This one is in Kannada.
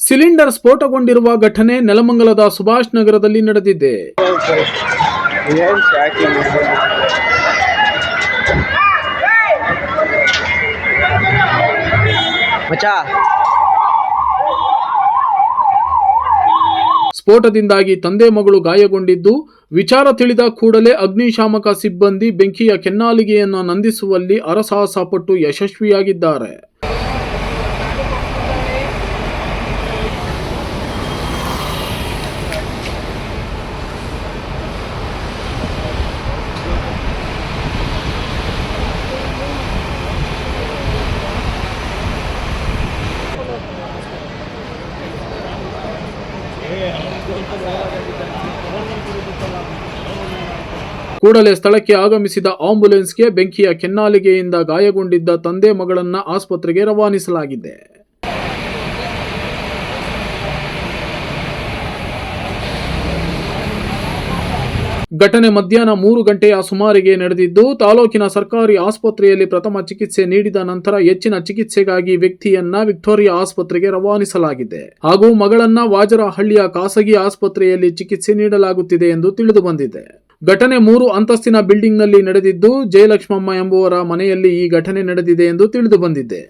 ಸಿಲಿಂಡರ್ ಸ್ಫೋಟಗೊಂಡಿರುವ ಘಟನೆ ನೆಲಮಂಗಲದ ಸುಭಾಷ್ ನಗರದಲ್ಲಿ ನಡೆದಿದೆ. ಸ್ಫೋಟದಿಂದಾಗಿ ತಂದೆ ಮಗಳು ಗಾಯಗೊಂಡಿದ್ದು, ವಿಚಾರ ತಿಳಿದ ಕೂಡಲೇ ಅಗ್ನಿಶಾಮಕ ಸಿಬ್ಬಂದಿ ಬೆಂಕಿಯ ಕೆನ್ನಾಲಿಗೆಯನ್ನು ನಂದಿಸುವಲ್ಲಿ ಹರಸಾಹಸ ಪಟ್ಟು ಯಶಸ್ವಿಯಾಗಿದ್ದಾರೆ. ಕೂಡಲೇ ಸ್ಥಳಕ್ಕೆ ಆಗಮಿಸಿದ ಆಂಬ್ಯುಲೆನ್ಸ್ಗೆ ಬೆಂಕಿಯ ಕೆನ್ನಾಲಿಗೆಯಿಂದ ಗಾಯಗೊಂಡಿದ್ದ ತಂದೆ ಮಗಳನ್ನ ಆಸ್ಪತ್ರೆಗೆ ರವಾನಿಸಲಾಗಿದೆ. ಘಟನೆ ಮಧ್ಯಾಹ್ನ 3 ಗಂಟೆಯ ಸುಮಾರಿಗೆ ನಡೆದಿದ್ದು, ತಾಲೂಕಿನ ಸರ್ಕಾರಿ ಆಸ್ಪತ್ರೆಯಲ್ಲಿ ಪ್ರಥಮ ಚಿಕಿತ್ಸೆ ನೀಡಿದ ನಂತರ ಹೆಚ್ಚಿನ ಚಿಕಿತ್ಸೆಗಾಗಿ ವ್ಯಕ್ತಿಯನ್ನ ವಿಕ್ಟೋರಿಯಾ ಆಸ್ಪತ್ರೆಗೆ ರವಾನಿಸಲಾಗಿದೆ ಹಾಗೂ ಮಗಳನ್ನ ವಾಜರಹಳ್ಳಿಯ ಖಾಸಗಿ ಆಸ್ಪತ್ರೆಯಲ್ಲಿ ಚಿಕಿತ್ಸೆ ನೀಡಲಾಗುತ್ತಿದೆ ಎಂದು ತಿಳಿದು ಬಂದಿದೆ. ಘಟನೆ 3 ಅಂತಸ್ತಿನ ಬಿಲ್ಡಿಂಗ್ನಲ್ಲಿ ನಡೆದಿದ್ದು, ಜಯಲಕ್ಷ್ಮಮ್ಮ ಎಂಬುವರ ಮನೆಯಲ್ಲಿ ಈ ಘಟನೆ ನಡೆದಿದೆ ಎಂದು ತಿಳಿದು ಬಂದಿದೆ.